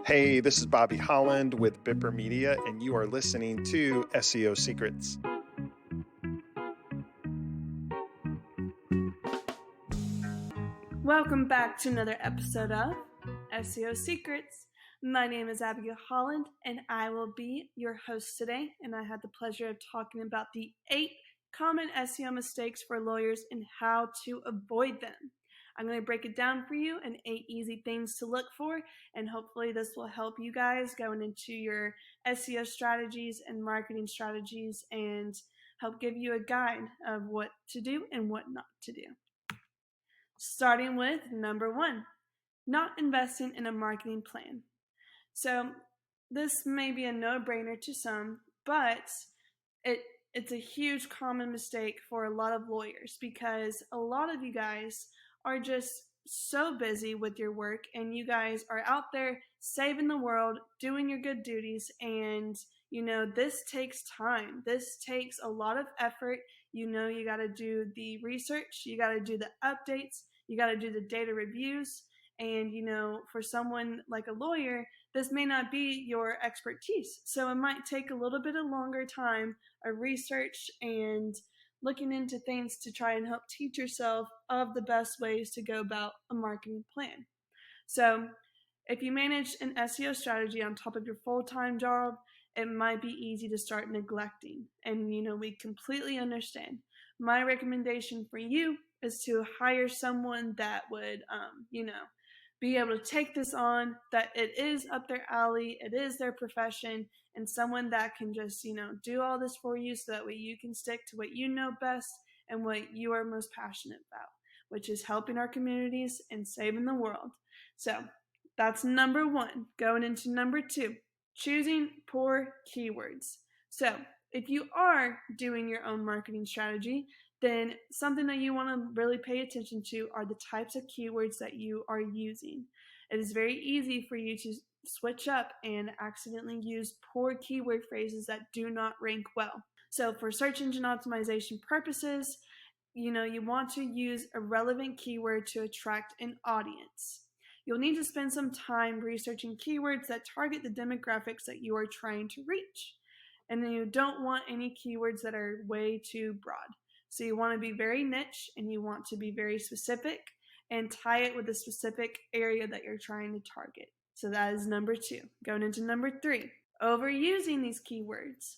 Hey, this is Bobby Holland with Bipper Media, and you are listening to SEO Secrets. Welcome back to another episode of SEO Secrets. My name is Abigail Holland, and I will be your host today. And I had the pleasure of talking about the 8 common SEO mistakes for lawyers and how to avoid them. I'm going to break it down for you in 8 easy things to look for, and hopefully this will help you guys going into your SEO strategies and marketing strategies and help give you a guide of what to do and what not to do. Starting with number 1, not investing in a marketing plan. So this may be a no-brainer to some, but it's a huge common mistake for a lot of lawyers because a lot of you guys are just so busy with your work and you guys are out there saving the world, doing your good duties, and this takes time. This takes a lot of effort. You got to do the research, you got to do the updates, you got to do the data reviews, and for someone like a lawyer, this may not be your expertise. So it might take a little bit of longer time of research and looking into things to try and help teach yourself of the best ways to go about a marketing plan. So if you manage an SEO strategy on top of your full-time job, it might be easy to start neglecting. And we completely understand. My recommendation for you is to hire someone that would be able to take this on, that it is up their alley, it is their profession, and someone that can just, do all this for you so that way you can stick to what you know best and what you are most passionate about, which is helping our communities and saving the world. So that's number 1. Going into number 2, choosing poor keywords. So if you are doing your own marketing strategy, then something that you want to really pay attention to are the types of keywords that you are using. It is very easy for you to switch up and accidentally use poor keyword phrases that do not rank well. So for search engine optimization purposes, you want to use a relevant keyword to attract an audience. You'll need to spend some time researching keywords that target the demographics that you are trying to reach. And then you don't want any keywords that are way too broad. So you want to be very niche and you want to be very specific and tie it with a specific area that you're trying to target. So that is number 2. Going into number 3, overusing these keywords.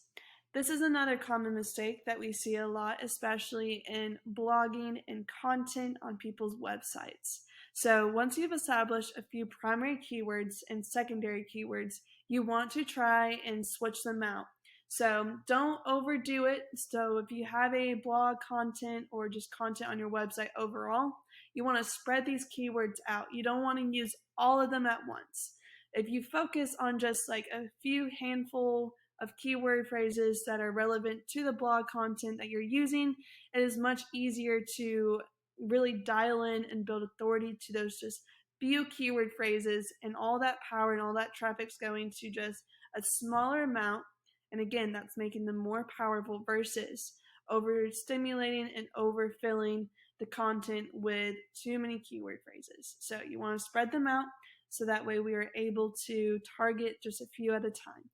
This is another common mistake that we see a lot, especially in blogging and content on people's websites. So once you've established a few primary keywords and secondary keywords, you want to try and switch them out. So don't overdo it. So if you have a blog content or just content on your website overall, you want to spread these keywords out. You don't want to use all of them at once. If you focus on just like a few handful of keyword phrases that are relevant to the blog content that you're using, it is much easier to really dial in and build authority to those just few keyword phrases, and all that power and all that traffic's going to just a smaller amount. And again, that's making them more powerful versus overstimulating and overfilling the content with too many keyword phrases. So you want to spread them out so that way we are able to target just a few at a time.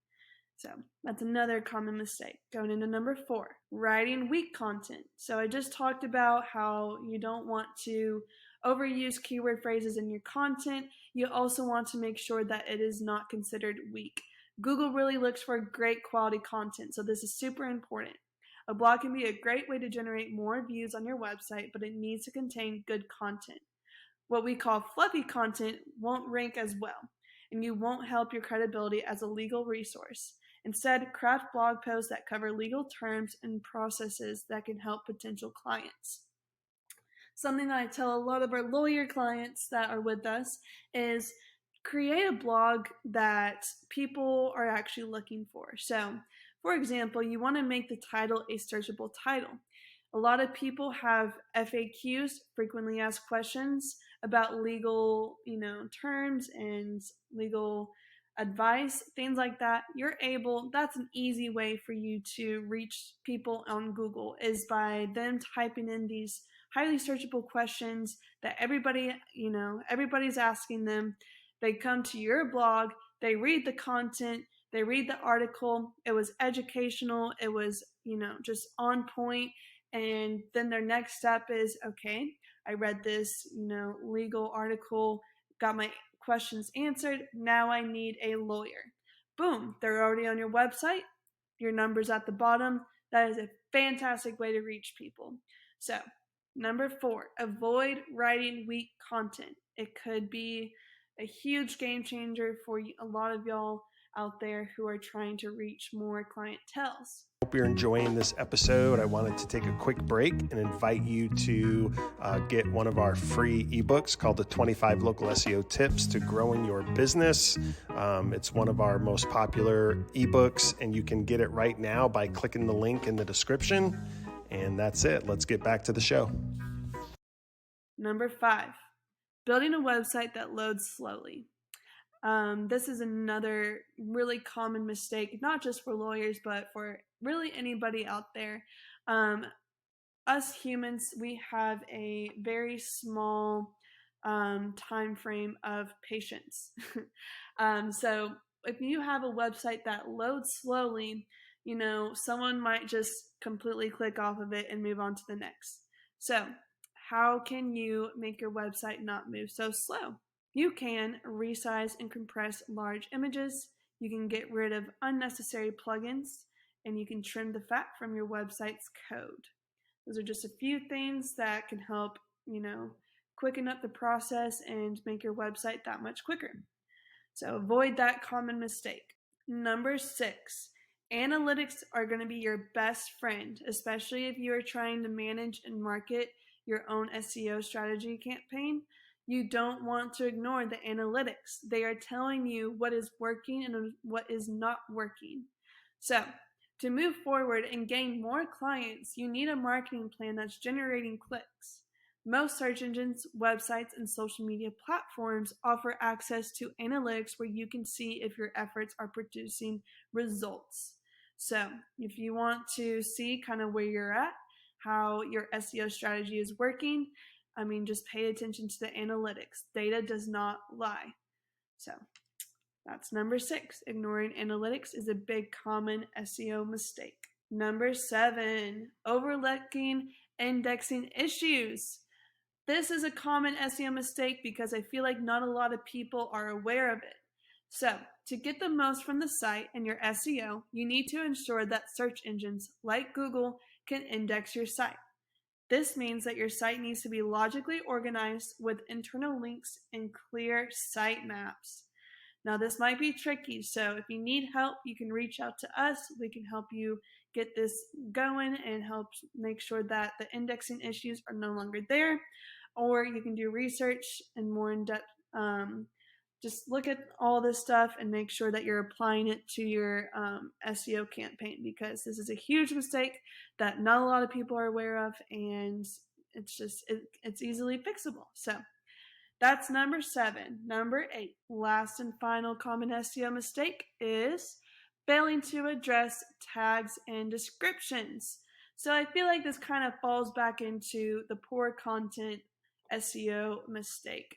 So that's another common mistake. Going into number 4, writing weak content. So I just talked about how you don't want to overuse keyword phrases in your content. You also want to make sure that it is not considered weak. Google really looks for great quality content, so this is super important. A blog can be a great way to generate more views on your website, but it needs to contain good content. What we call fluffy content won't rank as well, and you won't help your credibility as a legal resource. Instead, craft blog posts that cover legal terms and processes that can help potential clients. Something that I tell a lot of our lawyer clients that are with us is create a blog that people are actually looking for. So, for example, you want to make the title a searchable title. A lot of people have FAQs, frequently asked questions, about legal, terms and legal advice, things like that. That's an easy way for you to reach people on Google, is by them typing in these highly searchable questions that everybody's asking them. They come to your blog, they read the content, they read the article, it was educational, it was, just on point, and then their next step is, okay, I read this, legal article, got my questions answered, now I need a lawyer. Boom, they're already on your website, your number's at the bottom. That is a fantastic way to reach people. So, number 4, avoid writing weak content. It could be a huge game changer for a lot of y'all out there who are trying to reach more clienteles. Hope you're enjoying this episode. I wanted to take a quick break and invite you to get one of our free ebooks called the 25 Local SEO Tips to Growing Your Business. It's one of our most popular ebooks, and you can get it right now by clicking the link in the description. And that's it. Let's get back to the show. Number 5, building a website that loads slowly. This is another really common mistake, not just for lawyers, but for really anybody out there. Us humans, we have a very small time frame of patience. So if you have a website that loads slowly, someone might just completely click off of it and move on to the next. So how can you make your website not move so slow? You can resize and compress large images, you can get rid of unnecessary plugins, and you can trim the fat from your website's code. Those are just a few things that can help, quicken up the process and make your website that much quicker. So avoid that common mistake. Number 6, analytics are going to be your best friend, especially if you are trying to manage and market your own SEO strategy campaign. You don't want to ignore the analytics. They are telling you what is working and what is not working. So, to move forward and gain more clients, you need a marketing plan that's generating clicks. Most search engines, websites, and social media platforms offer access to analytics where you can see if your efforts are producing results. So, if you want to see kind of where you're at, how your SEO strategy is working, just pay attention to the analytics. Data does not lie. So that's number 6. Ignoring analytics is a big common SEO mistake. Number 7, overlooking indexing issues. This is a common SEO mistake because I feel like not a lot of people are aware of it. So, to get the most from the site and your SEO, you need to ensure that search engines like Google can index your site. This means that your site needs to be logically organized with internal links and clear site maps. Now, this might be tricky, so if you need help, you can reach out to us. We can help you get this going and help make sure that the indexing issues are no longer there. Or you can do research and more in-depth, just look at all this stuff and make sure that you're applying it to your SEO campaign, because this is a huge mistake that not a lot of people are aware of, and it's easily fixable. So that's number 7. Number 8, last and final common SEO mistake is failing to address tags and descriptions. So I feel like this kind of falls back into the poor content SEO mistake.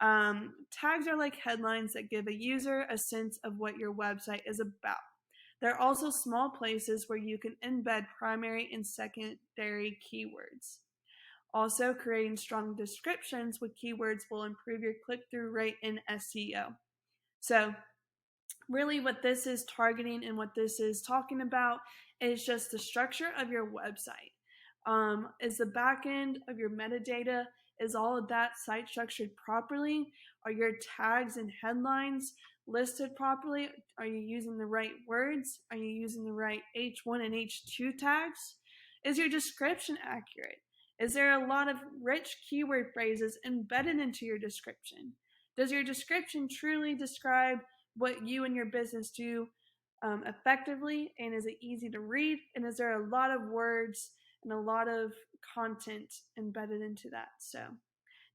Tags are like headlines that give a user a sense of what your website is about. They're also small places where you can embed primary and secondary keywords. Also, creating strong descriptions with keywords will improve your click-through rate in SEO. So, really what this is targeting and what this is talking about is just the structure of your website. Is the back end of your metadata, is all of that site structured properly? Are your tags and headlines listed properly? Are you using the right words? Are you using the right H1 and H2 tags? Is your description accurate? Is there a lot of rich keyword phrases embedded into your description? Does your description truly describe what you and your business do effectively, and is it easy to read? And is there a lot of words and a lot of content embedded into that? So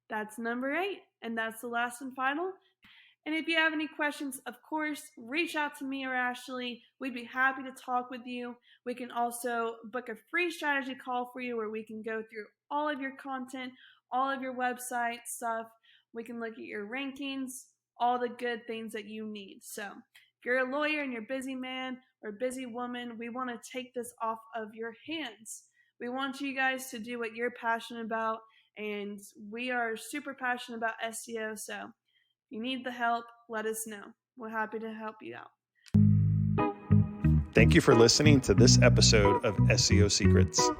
that's number 8, and that's the last and final. And if you have any questions, of course, reach out to me or Ashley. We'd be happy to talk with you. We can also book a free strategy call for you where we can go through all of your content, all of your website stuff. We can look at your rankings, all the good things that you need. So if you're a lawyer and you're a busy man or busy woman, we want to take this off of your hands. We want you guys to do what you're passionate about, and we are super passionate about SEO. So if you need the help, let us know. We're happy to help you out. Thank you for listening to this episode of SEO Secrets.